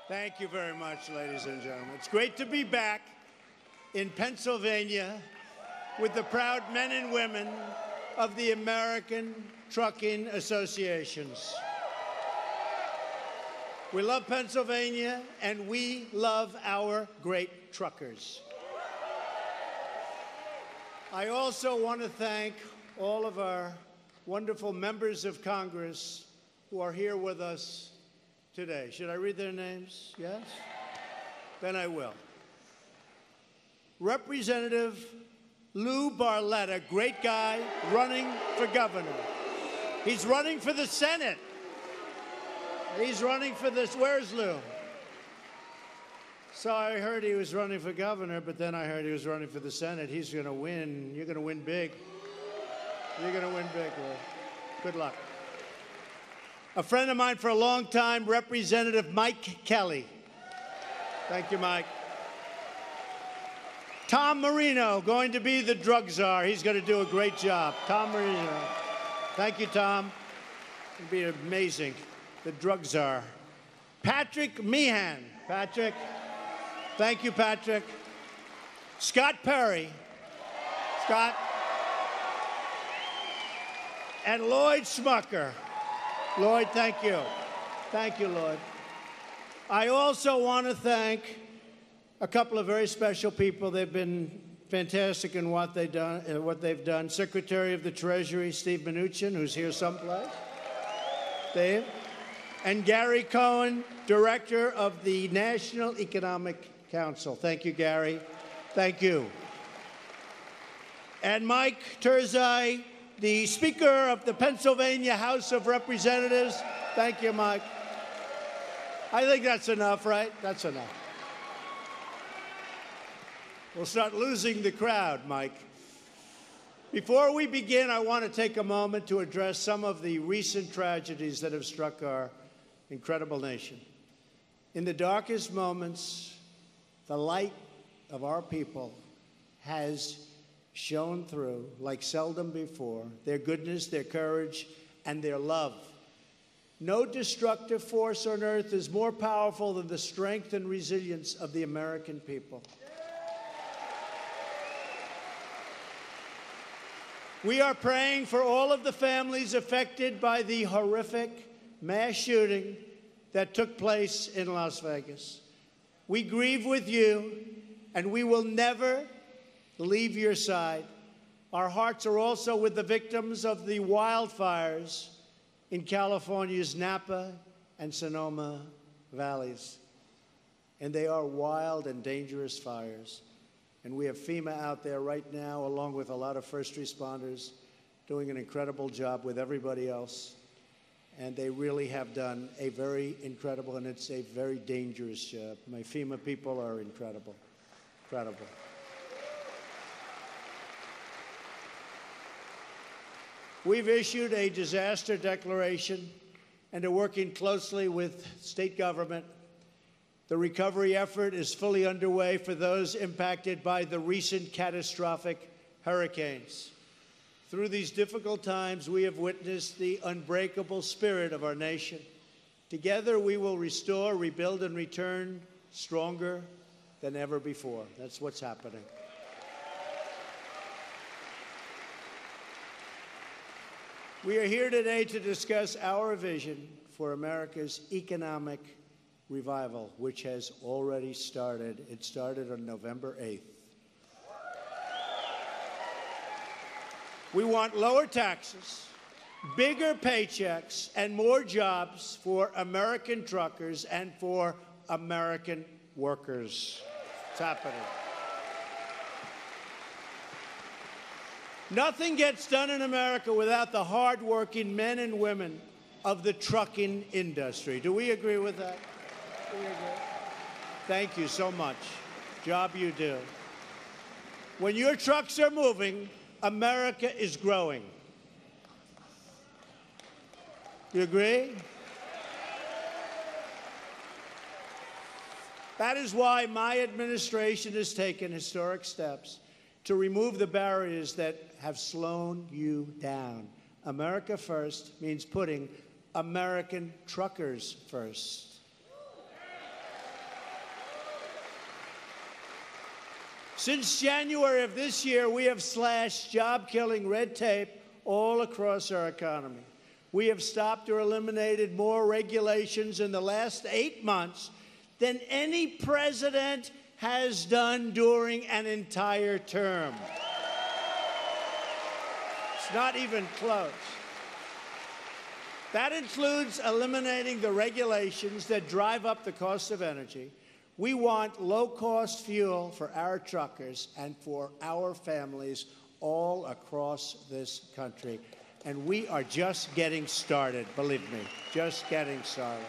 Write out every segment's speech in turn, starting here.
Thank you very much, ladies and gentlemen. It's great to be back in Pennsylvania with the proud men and women of the American Trucking Associations. We love Pennsylvania, and we love our great truckers. I also want to thank all of our wonderful members of Congress who are here with us today. Should I read their names? Yes? Then I will. Representative Lou Barletta, great guy, running for governor. He's running for the Senate. He's running for this. Where's Lou? So I heard he was running for governor, but then I heard he was running for the Senate. He's going to win. You're going to win big. You're going to win big, Lou. Good luck. A friend of mine for a long time, Representative Mike Kelly. Thank you, Mike. Tom Marino, going to be the drug czar. He's going to do a great job. Tom Marino. Thank you, Tom. It'll be amazing. The drug czar. Patrick Meehan. Patrick. Thank you, Patrick. Scott Perry. Scott. And Lloyd Smucker. Lloyd, thank you. Thank you, Lloyd. I also want to thank a couple of very special people. They've been fantastic in what they've done. Secretary of the Treasury, Steve Mnuchin, who's here someplace. Dave. And Gary Cohen, Director of the National Economic Council. Thank you, Gary. Thank you. And Mike Turzai, the Speaker of the Pennsylvania House of Representatives. Thank you, Mike. I think that's enough, right? That's enough. We'll start losing the crowd, Mike. Before we begin, I want to take a moment to address some of the recent tragedies that have struck our incredible nation. In the darkest moments, the light of our people has shone through like seldom before, their goodness, their courage, and their love. No destructive force on earth is more powerful than the strength and resilience of the American people. We are praying for all of the families affected by the horrific mass shooting that took place in Las Vegas. We grieve with you, and we will never leave your side. Our hearts are also with the victims of the wildfires in California's Napa and Sonoma valleys. And they are wild and dangerous fires. And we have FEMA out there right now, along with a lot of first responders, doing an incredible job with everybody else. And they really have done a very incredible, and it's a very dangerous job. My FEMA people are incredible, incredible. We've issued a disaster declaration and are working closely with state government. The recovery effort is fully underway for those impacted by the recent catastrophic hurricanes. Through these difficult times, we have witnessed the unbreakable spirit of our nation. Together, we will restore, rebuild, and return stronger than ever before. That's what's happening. We are here today to discuss our vision for America's economic revival, which has already started. It started on November 8th. We want lower taxes, bigger paychecks, and more jobs for American truckers and for American workers. It's happening. Nothing gets done in America without the hardworking men and women of the trucking industry. Do we agree with that? Do we agree? Thank you so much. Job you do. When your trucks are moving, America is growing. You agree? That is why my administration has taken historic steps to remove the barriers that have slowed you down. America First means putting American truckers first. Since January of this year, we have slashed job-killing red tape all across our economy. We have stopped or eliminated more regulations in the last 8 months than any president has done during an entire term. It's not even close. That includes eliminating the regulations that drive up the cost of energy. We want low-cost fuel for our truckers and for our families all across this country. And we are just getting started, believe me, just getting started.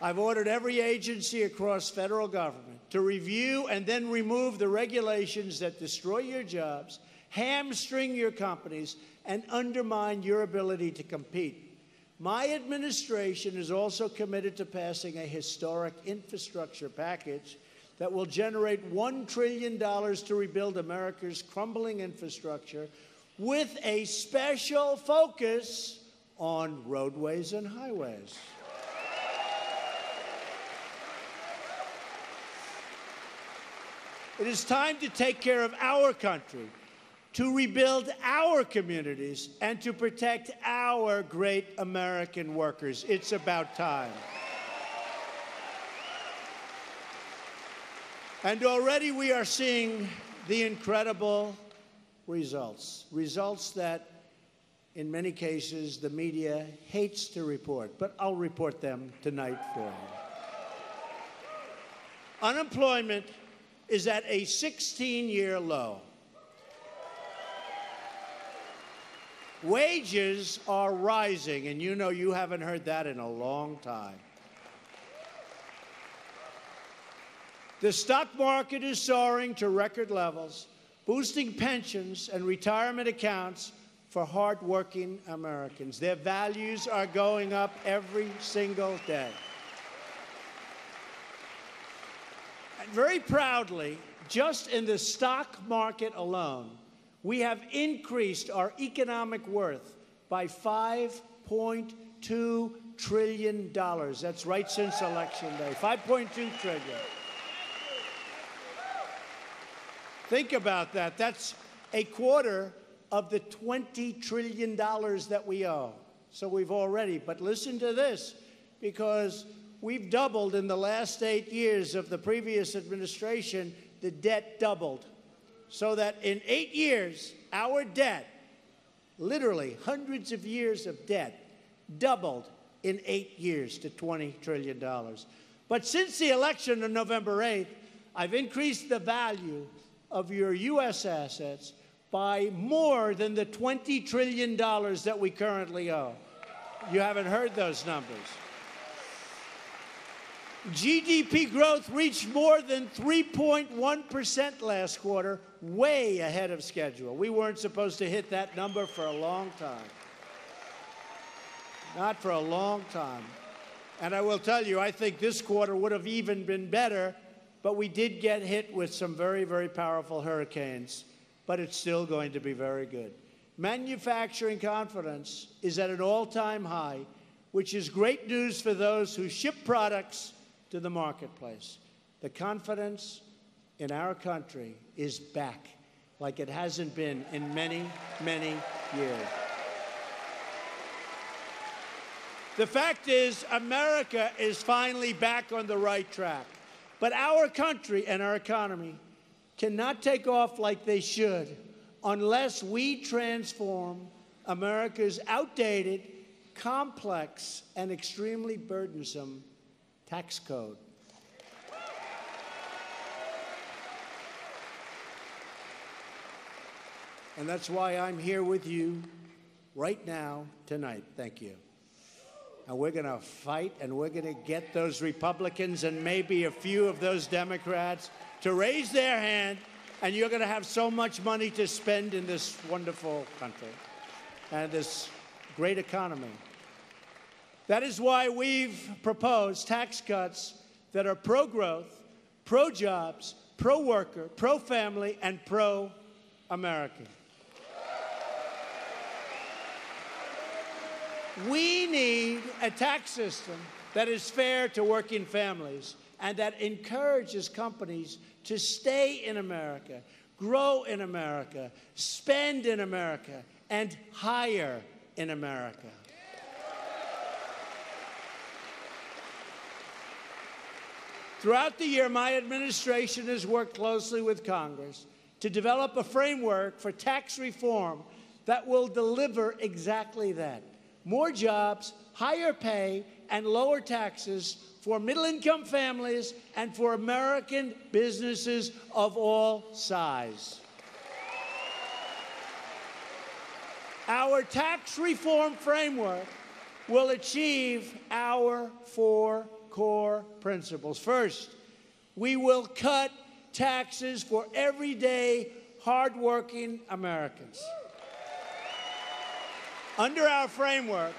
I've ordered every agency across federal government to review and then remove the regulations that destroy your jobs, hamstring your companies, and undermine your ability to compete. My administration is also committed to passing a historic infrastructure package that will generate $1 trillion to rebuild America's crumbling infrastructure with a special focus on roadways and highways. It is time to take care of our country, to rebuild our communities, and to protect our great American workers. It's about time. And already we are seeing the incredible results that, in many cases, the media hates to report, but I'll report them tonight for you. Unemployment is at a 16-year low. Wages are rising, and you know you haven't heard that in a long time. The stock market is soaring to record levels, boosting pensions and retirement accounts for hardworking Americans. Their values are going up every single day. And very proudly, just in the stock market alone, we have increased our economic worth by $5.2 trillion. That's right since Election Day, $5.2 trillion. Think about that. That's a quarter of the $20 trillion that we owe. So we've already, but listen to this, because we've doubled in the last 8 years of the previous administration, the debt doubled. So that in 8 years, our debt, literally hundreds of years of debt, doubled in 8 years to $20 trillion. But since the election on November 8th, I've increased the value of your U.S. assets by more than the $20 trillion that we currently owe. You haven't heard those numbers. GDP growth reached more than 3.1% last quarter, way ahead of schedule. We weren't supposed to hit that number for a long time. Not for a long time. And I will tell you, I think this quarter would have even been better, but we did get hit with some very, very powerful hurricanes. But it's still going to be very good. Manufacturing confidence is at an all-time high, which is great news for those who ship products to the marketplace. The confidence in our country is back like it hasn't been in many, many years. The fact is, America is finally back on the right track. But our country and our economy cannot take off like they should unless we transform America's outdated, complex, and extremely burdensome tax code. And that's why I'm here with you right now, tonight. Thank you. And we're going to fight, and we're going to get those Republicans and maybe a few of those Democrats to raise their hand, and you're going to have so much money to spend in this wonderful country and this great economy. That is why we've proposed tax cuts that are pro-growth, pro-jobs, pro-worker, pro-family, and pro-American. We need a tax system that is fair to working families, and that encourages companies to stay in America, grow in America, spend in America, and hire in America. Throughout the year, my administration has worked closely with Congress to develop a framework for tax reform that will deliver exactly that. More jobs, higher pay, and lower taxes for middle-income families and for American businesses of all sizes. Our tax reform framework will achieve our 4 core principles. First, we will cut taxes for everyday, hardworking Americans. Under our framework,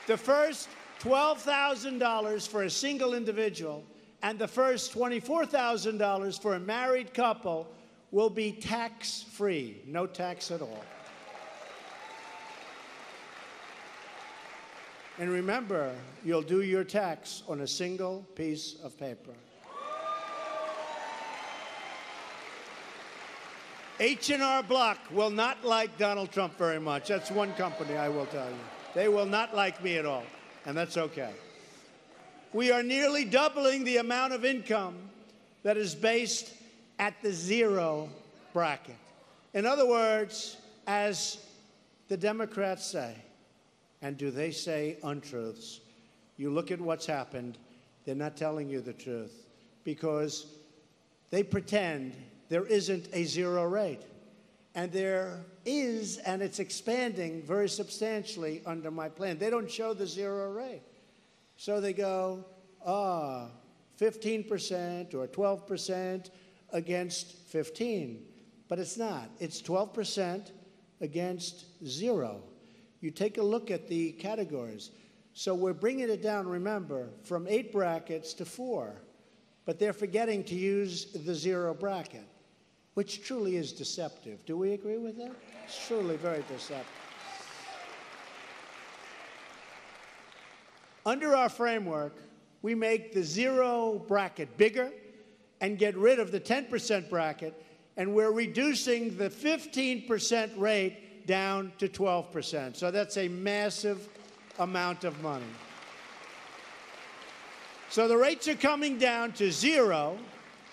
the first $12,000 for a single individual and the first $24,000 for a married couple will be tax-free, no tax at all. And remember, you'll do your tax on a single piece of paper. H&R Block will not like Donald Trump very much. That's one company, I will tell you. They will not like me at all, and that's okay. We are nearly doubling the amount of income that is based at the zero bracket. In other words, as the Democrats say, and do they say untruths? You look at what's happened, they're not telling you the truth because they pretend there isn't a zero rate. And there is, and it's expanding very substantially under my plan. They don't show the zero rate. So they go, 15% or 12% against 15. But it's not. It's 12% against zero. You take a look at the categories. So we're bringing it down, remember, from 8 brackets to 4. But they're forgetting to use the zero bracket, which truly is deceptive. Do we agree with that? It's truly very deceptive. Under our framework, we make the zero bracket bigger and get rid of the 10% bracket, and we're reducing the 15% rate down to 12%. So that's a massive amount of money. So the rates are coming down to 0,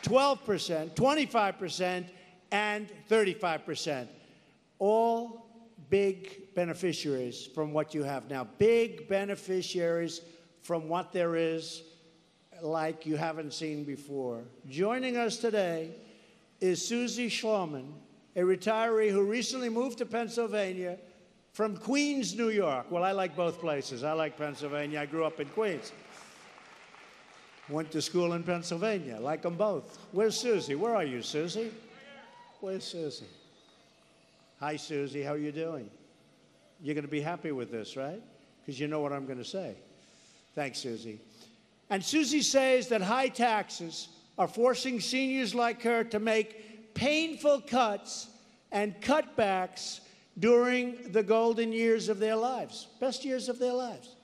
12%, 25%, and 35%. All big beneficiaries from what you have now. Big beneficiaries from what there is like you haven't seen before. Joining us today is Susie Schloman, a retiree who recently moved to Pennsylvania from Queens, New York. Well, I like both places. I like Pennsylvania. I grew up in Queens. Went to school in Pennsylvania. Like them both. Where's Susie? Where are you, Susie? Where's Susie? Hi, Susie. How are you doing? You're going to be happy with this, right? Because you know what I'm going to say. Thanks, Susie. And Susie says that high taxes are forcing seniors like her to make painful cuts and cutbacks during the golden years of their lives, best years of their lives.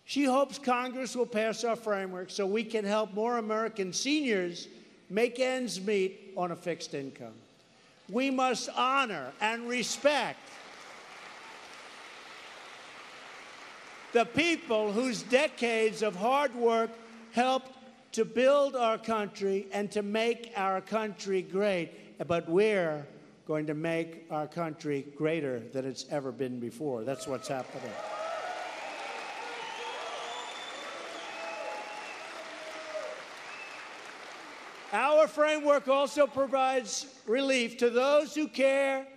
She hopes Congress will pass our framework so we can help more American seniors make ends meet on a fixed income. We must honor and respect the people whose decades of hard work helped to build our country and to make our country great. But we're going to make our country greater than it's ever been before. That's what's happening. Our framework also provides relief to those who care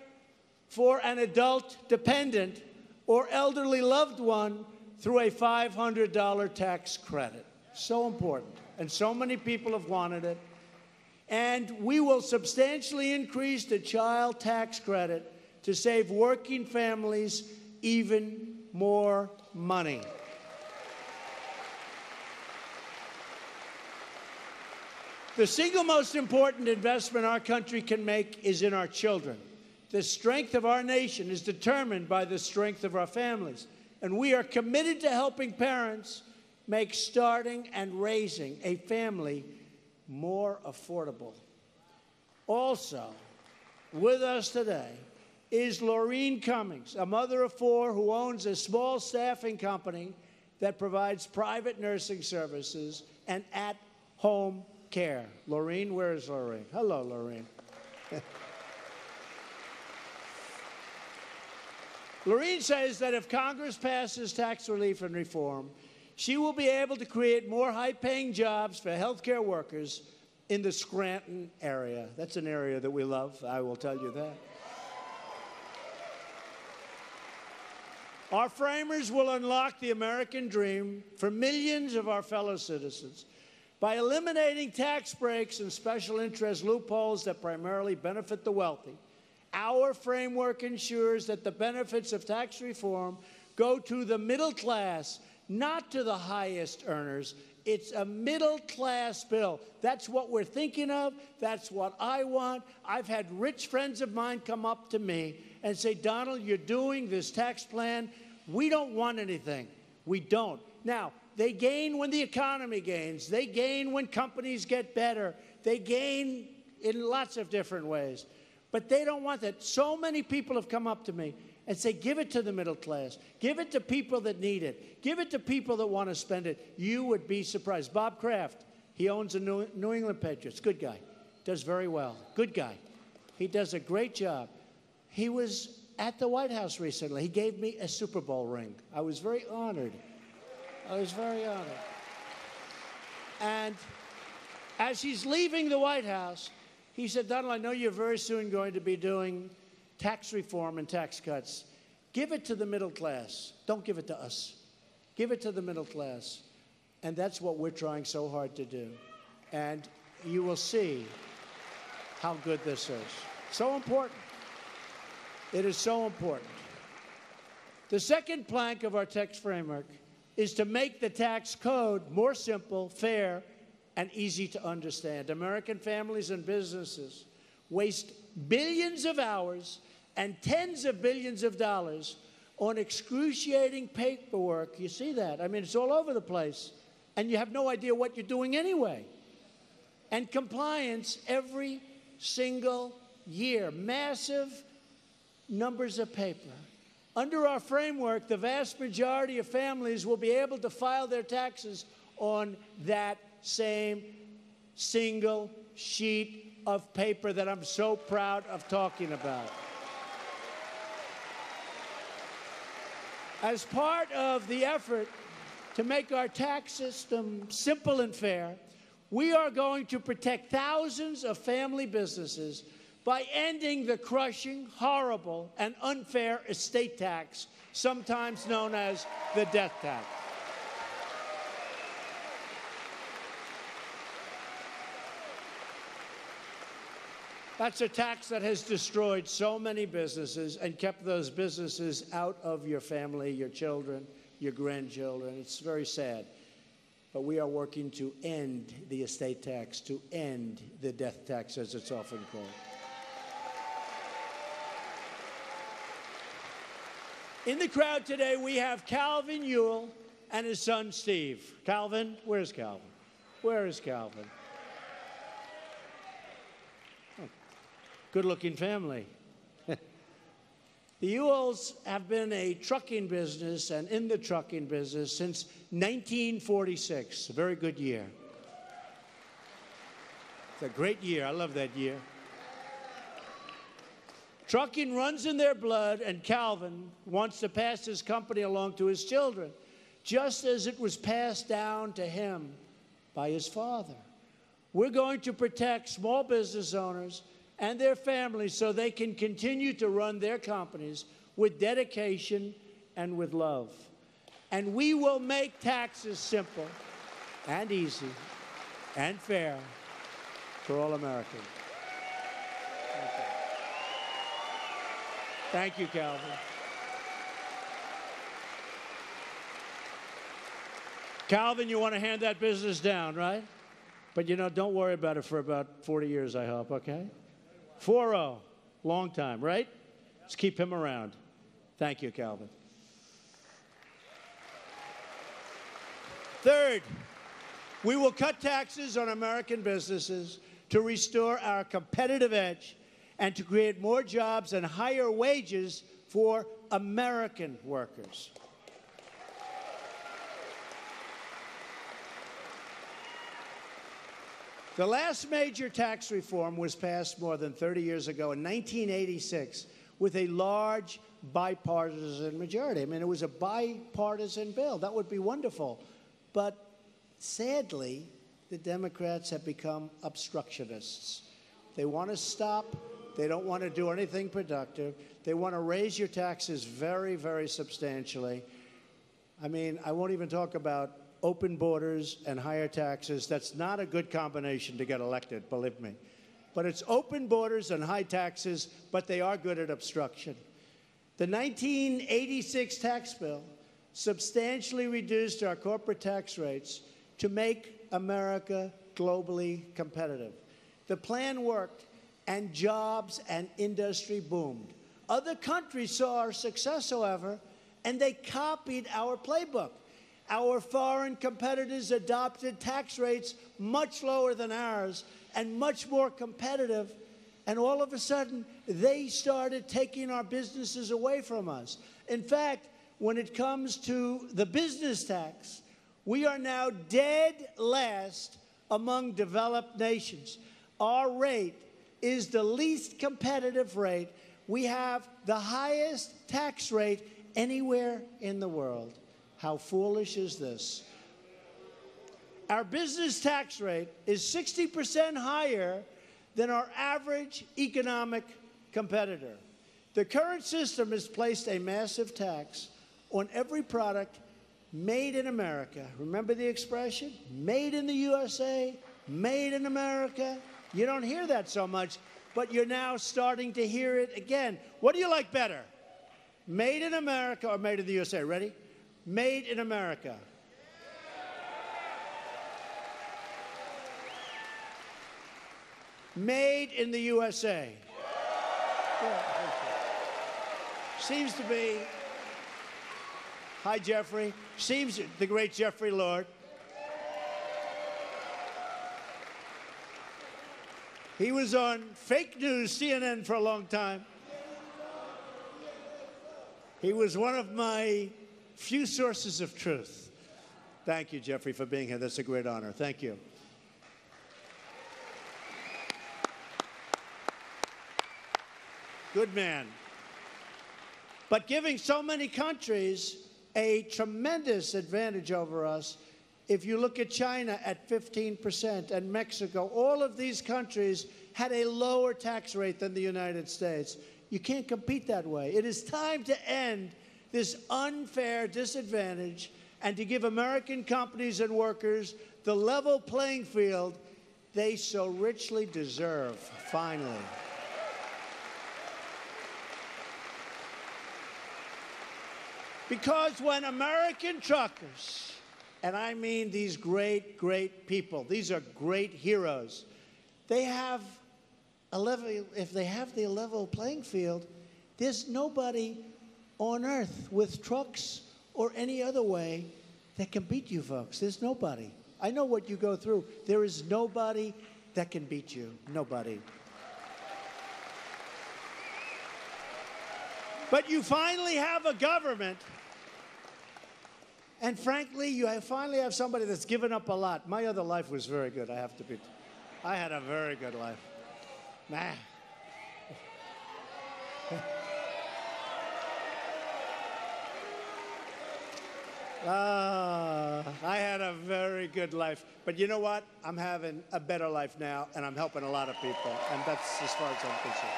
for an adult dependent or elderly loved one through a $500 tax credit. So important. And so many people have wanted it. And we will substantially increase the child tax credit to save working families even more money. The single most important investment our country can make is in our children. The strength of our nation is determined by the strength of our families. And we are committed to helping parents make starting and raising a family more affordable. Also, with us today is Laureen Cummings, a mother of 4 who owns a small staffing company that provides private nursing services and at-home care. Laureen, where is Laureen? Hello, Laureen. Laureen says that if Congress passes tax relief and reform, she will be able to create more high-paying jobs for healthcare workers in the Scranton area. That's an area that we love, I will tell you that. Our framers will unlock the American dream for millions of our fellow citizens by eliminating tax breaks and special interest loopholes that primarily benefit the wealthy. Our framework ensures that the benefits of tax reform go to the middle class, not to the highest earners. It's a middle-class bill. That's what we're thinking of. That's what I want. I've had rich friends of mine come up to me and say, Donald, you're doing this tax plan. We don't want anything. We don't. Now, they gain when the economy gains. They gain when companies get better. They gain in lots of different ways. But they don't want that. So many people have come up to me and say, give it to the middle class. Give it to people that need it. Give it to people that want to spend it. You would be surprised. Bob Kraft, he owns the New England Patriots. Good guy. Does very well. Good guy. He does a great job. He was at the White House recently. He gave me a Super Bowl ring. I was very honored. I was very honored. And as he's leaving the White House, he said, Donald, I know you're very soon going to be doing tax reform and tax cuts. Give it to the middle class. Don't give it to us. Give it to the middle class. And that's what we're trying so hard to do. And you will see how good this is. So important. It is so important. The second plank of our tax framework is to make the tax code more simple, fair, and easy to understand. American families and businesses waste billions of hours and tens of billions of dollars on excruciating paperwork. You see that? I mean, it's all over the place. And you have no idea what you're doing anyway. And compliance every single year. Massive numbers of paper. Under our framework, the vast majority of families will be able to file their taxes on that same single sheet of paper that I'm so proud of talking about. As part of the effort to make our tax system simple and fair, we are going to protect thousands of family businesses by ending the crushing, horrible, and unfair estate tax, sometimes known as the death tax. That's a tax that has destroyed so many businesses and kept those businesses out of your family, your children, your grandchildren. It's very sad. But we are working to end the estate tax, to end the death tax, as it's often called. In the crowd today, we have Calvin Ewell and his son, Steve. Calvin, where's Calvin? Where is Calvin? Oh, good-looking family. The Ewells have been a trucking business and in the trucking business since 1946. A very good year. It's a great year. I love that year. Trucking runs in their blood, and Calvin wants to pass his company along to his children, just as it was passed down to him by his father. We're going to protect small business owners and their families so they can continue to run their companies with dedication and with love. And we will make taxes simple and easy and fair for all Americans. Thank you, Calvin. Calvin, you want to hand that business down, right? But, you know, don't worry about it for about 40 years, I hope, okay? 4-0, long time, right? Let's keep him around. Thank you, Calvin. Third, we will cut taxes on American businesses to restore our competitive edge and to create more jobs and higher wages for American workers. The last major tax reform was passed more than 30 years ago in 1986 with a large bipartisan majority. I mean, it was a bipartisan bill. That would be wonderful. But sadly, the Democrats have become obstructionists. They want to stop. They don't want to do anything productive. They want to raise your taxes very, very substantially. I mean, I won't even talk about open borders and higher taxes. That's not a good combination to get elected, believe me. But it's open borders and high taxes, but they are good at obstruction. The 1986 tax bill substantially reduced our corporate tax rates to make America globally competitive. The plan worked, and jobs and industry boomed. Other countries saw our success, however, and they copied our playbook. Our foreign competitors adopted tax rates much lower than ours and much more competitive, and all of a sudden, they started taking our businesses away from us. In fact, when it comes to the business tax, we are now dead last among developed nations. Our rate is the least competitive rate. We have the highest tax rate anywhere in the world. How foolish is this? Our business tax rate is 60% higher than our average economic competitor. The current system has placed a massive tax on every product made in America. Remember the expression? Made in the USA, made in America. You don't hear that so much, but you're now starting to hear it again. What do you like better? Made in America or made in the USA? Ready? Made in America. Made in the USA. Seems to be, hi Jeffrey, seems the great Jeffrey Lord. He was on fake news, CNN, for a long time. He was one of my few sources of truth. Thank you, Jeffrey, for being here. That's a great honor. Thank you. Good man. But giving so many countries a tremendous advantage over us, if you look at China at 15% and Mexico, all of these countries had a lower tax rate than the United States. You can't compete that way. It is time to end this unfair disadvantage and to give American companies and workers the level playing field they so richly deserve, finally. Because when American truckers, and I mean these great, great people, these are great heroes, they have a level, if they have the level playing field, there's nobody on earth with trucks or any other way that can beat you folks. There's nobody. I know what you go through. There is nobody that can beat you. Nobody. But you finally have a government, and frankly, you finally have somebody that's given up a lot. My other life was very good, I have to be. I had a very good life. Nah. I had a very good life. But you know what? I'm having a better life now, and I'm helping a lot of people. And that's as far as I'm concerned.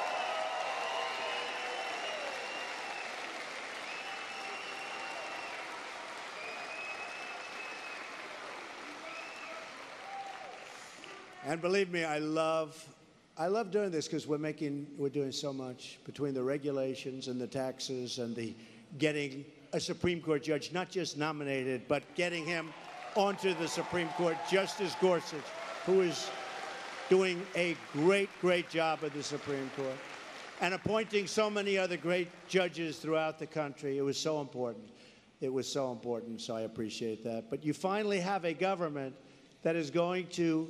And believe me, I love doing this because we're doing so much between the regulations and the taxes and the getting a Supreme Court judge, not just nominated, but getting him onto the Supreme Court, Justice Gorsuch, who is doing a great, great job at the Supreme Court, and appointing so many other great judges throughout the country. It was so important. it was so important, so I appreciate that. But you finally have a government that is going to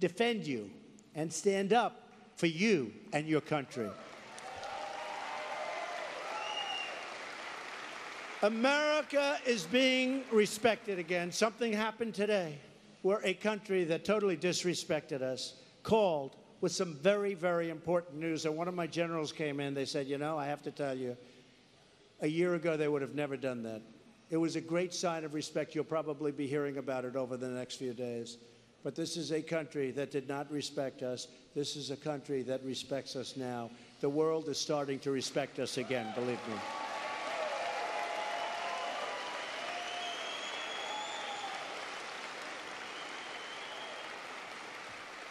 defend you and stand up for you and your country. America is being respected again. Something happened today where a country that totally disrespected us called with some very, very important news. And one of my generals came in. They said, you know, I have to tell you, a year ago they would have never done that. It was a great sign of respect. You'll probably be hearing about it over the next few days. But this is a country that did not respect us. This is a country that respects us now. The world is starting to respect us again, believe me.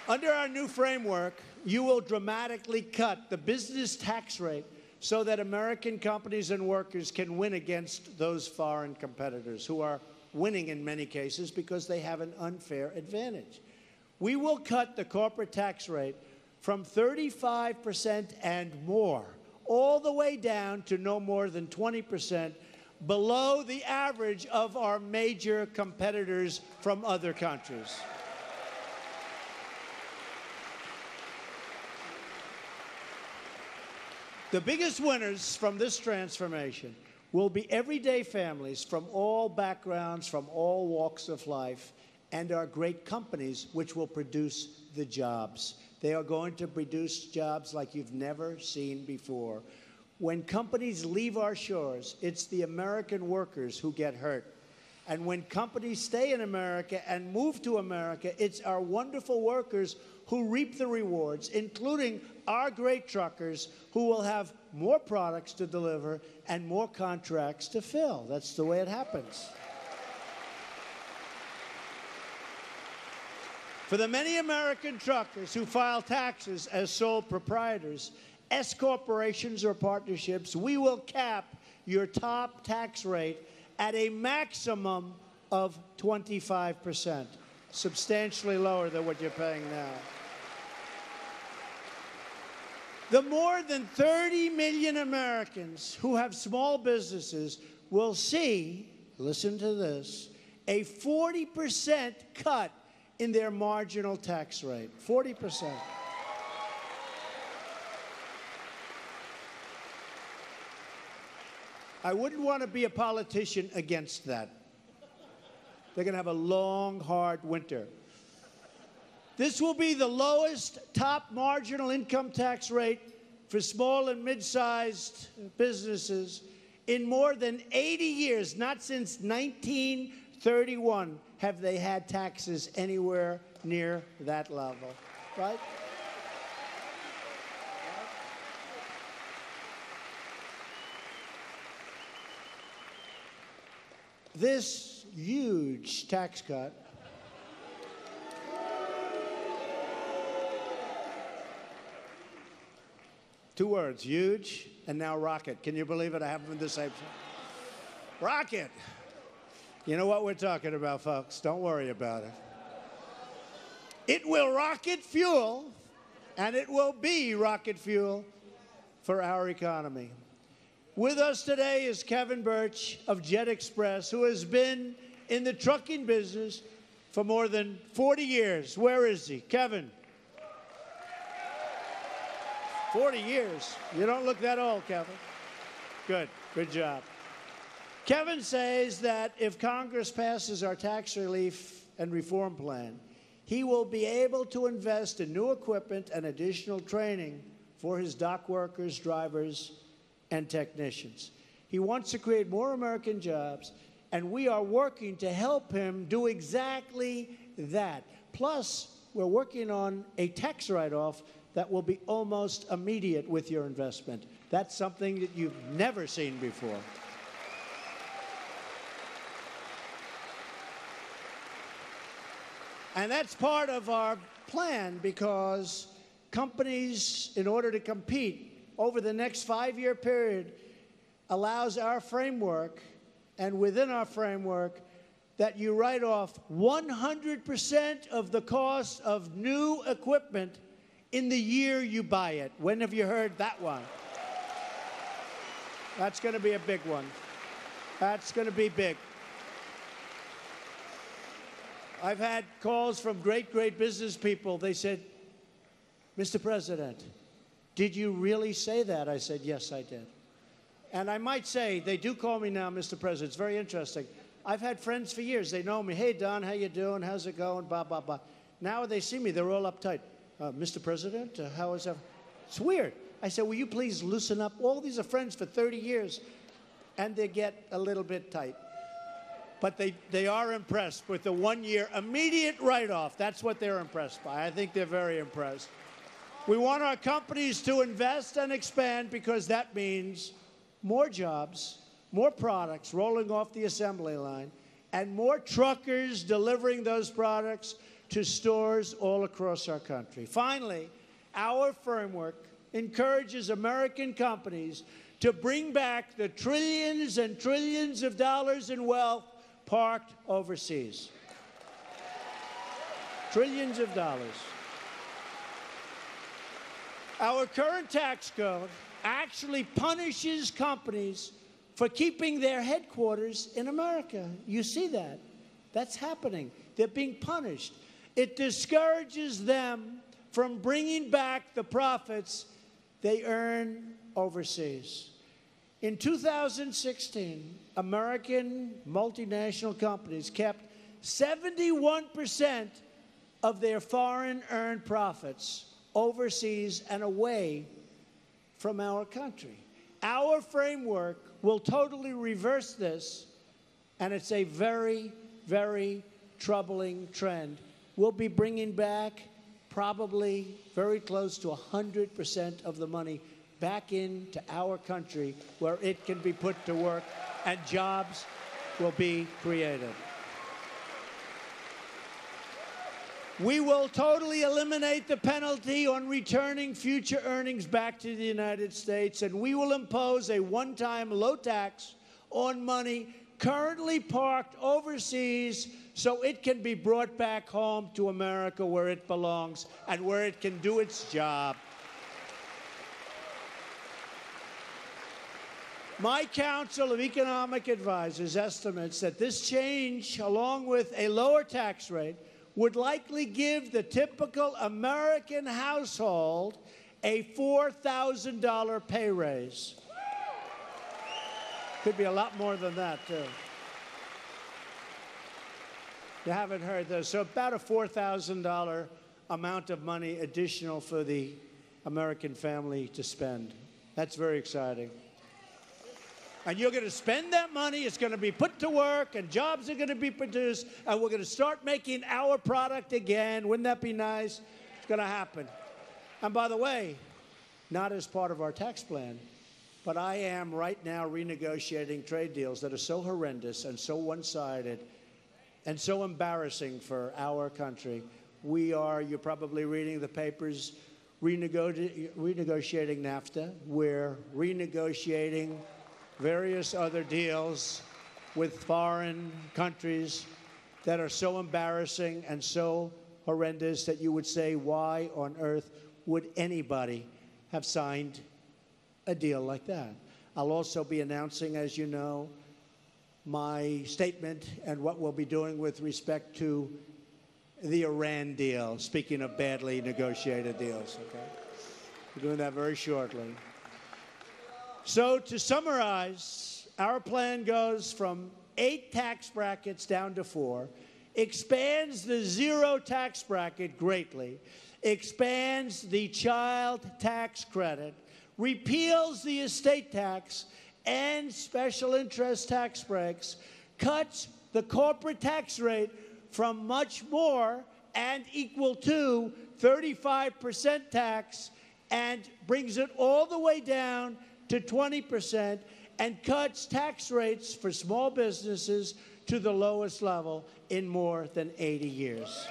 Under our new framework, you will dramatically cut the business tax rate so that American companies and workers can win against those foreign competitors who are winning in many cases because they have an unfair advantage. We will cut the corporate tax rate from 35% and more all the way down to no more than 20%, below the average of our major competitors from other countries. The biggest winners from this transformation will be everyday families from all backgrounds, from all walks of life, and our great companies, which will produce the jobs. They are going to produce jobs like you've never seen before. When companies leave our shores, it's the American workers who get hurt. And when companies stay in America and move to America, it's our wonderful workers who reap the rewards, including our great truckers who will have more products to deliver and more contracts to fill. That's the way it happens. For the many American truckers who file taxes as sole proprietors, S corporations or partnerships, we will cap your top tax rate at a maximum of 25%, substantially lower than what you're paying now. The more than 30 million Americans who have small businesses will see, listen to this, a 40% cut in their marginal tax rate. 40%. I wouldn't want to be a politician against that. They're going to have a long, hard winter. This will be the lowest top marginal income tax rate for small and mid-sized businesses in more than 80 years. Not since 1931 have they had taxes anywhere near that level, right? This huge tax cut two words, huge, and now rocket. Can you believe it? I have them in the same thing. Rocket. You know what we're talking about, folks. Don't worry about it. It will rocket fuel, and it will be rocket fuel for our economy. With us today is Kevin Birch of Jet Express, who has been in the trucking business for more than 40 years. Where is he? Kevin. 40 years. You don't look that old, Kevin. Good. Good job. Kevin says that if Congress passes our tax relief and reform plan, he will be able to invest in new equipment and additional training for his dock workers, drivers, and technicians. He wants to create more American jobs, and we are working to help him do exactly that. Plus, we're working on a tax write-off that will be almost immediate with your investment. That's something that you've never seen before. And that's part of our plan because companies, in order to compete over the next 5-year period, allows our framework, and within our framework, that you write off 100% of the cost of new equipment in the year you buy it. When have you heard that one? That's going to be a big one. That's going to be big. I've had calls from great business people. They said, Mr. President, did you really say that? I said, yes, I did. And I might say, they do call me now, Mr. President. It's very interesting. I've had friends for years. They know me. Hey, Don, how you doing? How's it going? Blah, blah, blah. Now they see me. They're all uptight. Mr. President, how is that? It's weird. I said, will you please loosen up? All these are friends for 30 years. And they get a little bit tight. But they are impressed with the 1 year immediate write-off. That's what they're impressed by. I think they're very impressed. We want our companies to invest and expand because that means more jobs, more products rolling off the assembly line, and more truckers delivering those products to stores all across our country. Finally, our framework encourages American companies to bring back the trillions and trillions of dollars in wealth parked overseas. Trillions of dollars. Our current tax code actually punishes companies for keeping their headquarters in America. You see that? That's happening. They're being punished. It discourages them from bringing back the profits they earn overseas. In 2016, American multinational companies kept 71% of their foreign earned profits overseas and away from our country. Our framework will totally reverse this, and it's a very, very troubling trend. We'll be bringing back probably very close to 100% of the money back into our country where it can be put to work and jobs will be created. We will totally eliminate the penalty on returning future earnings back to the United States, and we will impose a one-time low tax on money currently parked overseas so it can be brought back home to America where it belongs and where it can do its job. My Council of Economic Advisors estimates that this change, along with a lower tax rate, would likely give the typical American household a $4,000 pay raise. Could be a lot more than that, too. You haven't heard those. So about a $4,000 amount of money additional for the American family to spend. That's very exciting. And you're going to spend that money, it's going to be put to work, and jobs are going to be produced, and we're going to start making our product again. Wouldn't that be nice? It's going to happen. And by the way, not as part of our tax plan, but I am right now renegotiating trade deals that are so horrendous and so one-sided and so embarrassing for our country. We are, you're probably reading the papers, renegotiating NAFTA. We're renegotiating various other deals with foreign countries that are so embarrassing and so horrendous that you would say, why on earth would anybody have signed a deal like that? I'll also be announcing, as you know, my statement and what we'll be doing with respect to the Iran deal, speaking of badly negotiated deals, okay? We're doing that very shortly. So to summarize, our plan goes from 8 tax brackets down to 4, expands the zero tax bracket greatly, expands the child tax credit, repeals the estate tax and special interest tax breaks, cuts the corporate tax rate from much more and equal to 35% tax and brings it all the way down to 20% and cuts tax rates for small businesses to the lowest level in more than 80 years.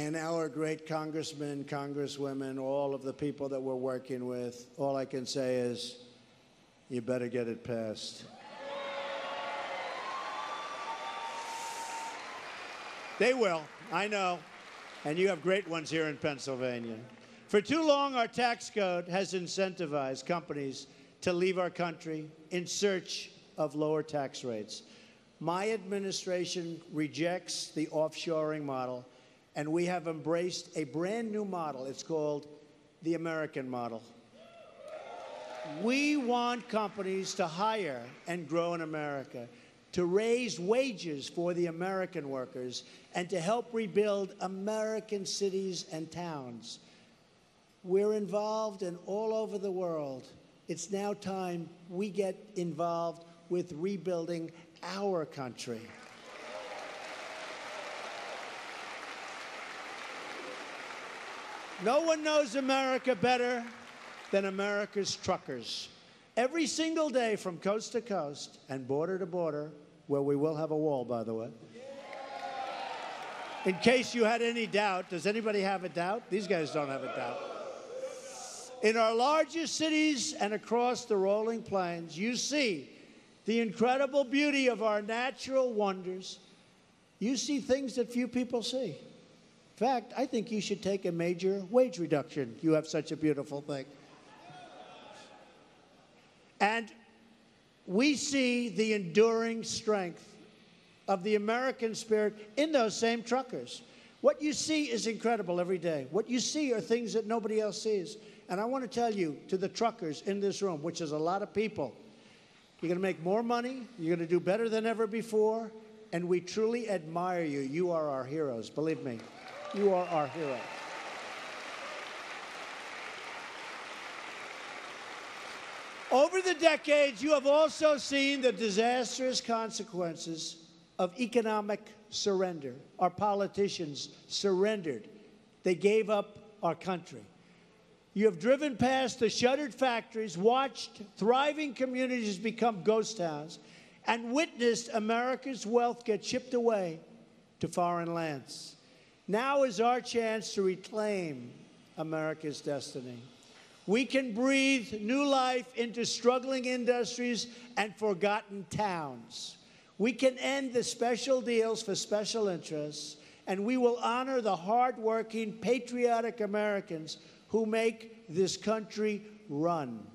and our great congressmen, congresswomen, all of the people that we're working with, all I can say is, you better get it passed. They will, I know, and you have great ones here in Pennsylvania. For too long, our tax code has incentivized companies to leave our country in search of lower tax rates. My administration rejects the offshoring model, and we have embraced a brand new model. It's called the American model. We want companies to hire and grow in America, to raise wages for the American workers, and to help rebuild American cities and towns. We're involved in all over the world. It's now time we get involved with rebuilding our country. No one knows America better than America's truckers. Every single day from coast to coast and border to border, where we will have a wall, by the way. In case you had any doubt, does anybody have a doubt? These guys don't have a doubt. In our largest cities and across the rolling plains, you see the incredible beauty of our natural wonders. You see things that few people see. In fact, I think you should take a major wage reduction. You have such a beautiful thing. And we see the enduring strength of the American spirit in those same truckers. What you see is incredible every day. What you see are things that nobody else sees. And I want to tell you, to the truckers in this room, which is a lot of people, you're going to make more money, you're going to do better than ever before, and we truly admire you. You are our heroes, believe me. You are our heroes. Over the decades, you have also seen the disastrous consequences of economic surrender. Our politicians surrendered. They gave up our country. You have driven past the shuttered factories, watched thriving communities become ghost towns, and witnessed America's wealth get shipped away to foreign lands. Now is our chance to reclaim America's destiny. We can breathe new life into struggling industries and forgotten towns. We can end the special deals for special interests, and we will honor the hardworking, patriotic Americans who make this country run.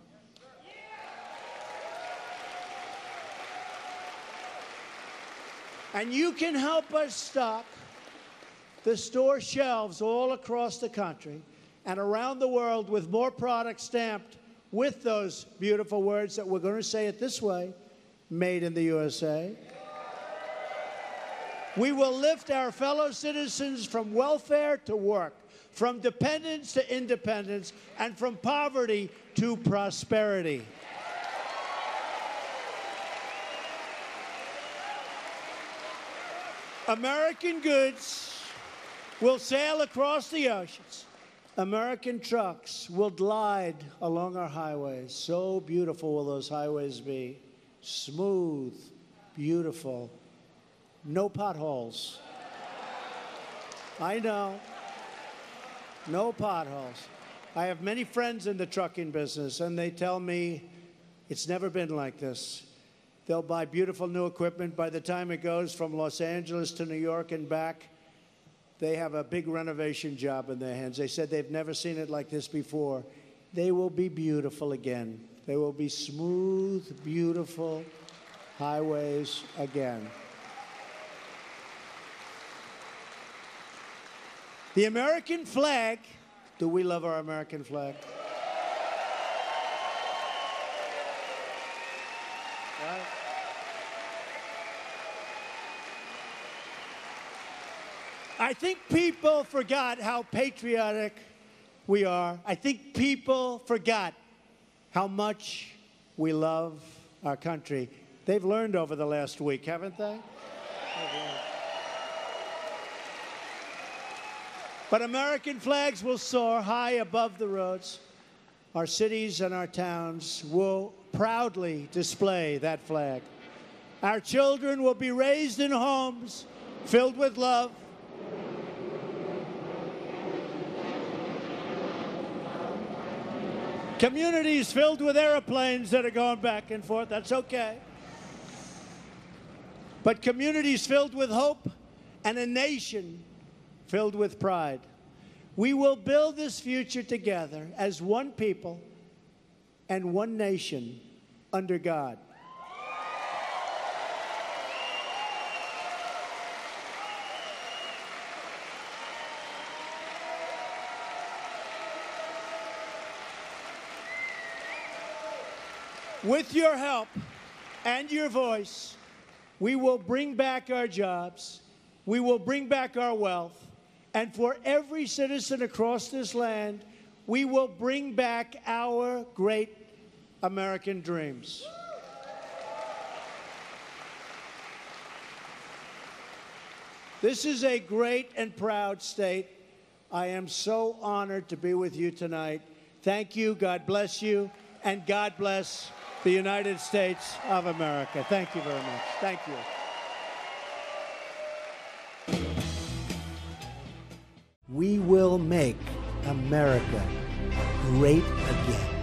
And you can help us stock the store shelves all across the country and around the world with more products stamped with those beautiful words that we're going to say it this way, made in the USA. We will lift our fellow citizens from welfare to work, from dependence to independence, and from poverty to prosperity. American goods will sail across the oceans. American trucks will glide along our highways. So beautiful will those highways be. Smooth, beautiful, no potholes. I know. No potholes. I have many friends in the trucking business, and they tell me it's never been like this. They'll buy beautiful new equipment. By the time it goes from Los Angeles to New York and back, they have a big renovation job in their hands. They said they've never seen it like this before. They will be beautiful again. They will be smooth, beautiful highways again. The American flag, do we love our American flag? Right? I think people forgot how patriotic we are. I think people forgot how much we love our country. They've learned over the last week, haven't they? But American flags will soar high above the roads. Our cities and our towns will proudly display that flag. Our children will be raised in homes filled with love. Communities filled with airplanes that are going back and forth, that's okay. But communities filled with hope and a nation filled with pride. We will build this future together as one people and one nation under God. With your help and your voice, we will bring back our jobs, we will bring back our wealth, and for every citizen across this land, we will bring back our great American dreams. This is a great and proud state. I am so honored to be with you tonight. Thank you, God bless you, and God bless the United States of America. Thank you very much. Thank you. We will make America great again.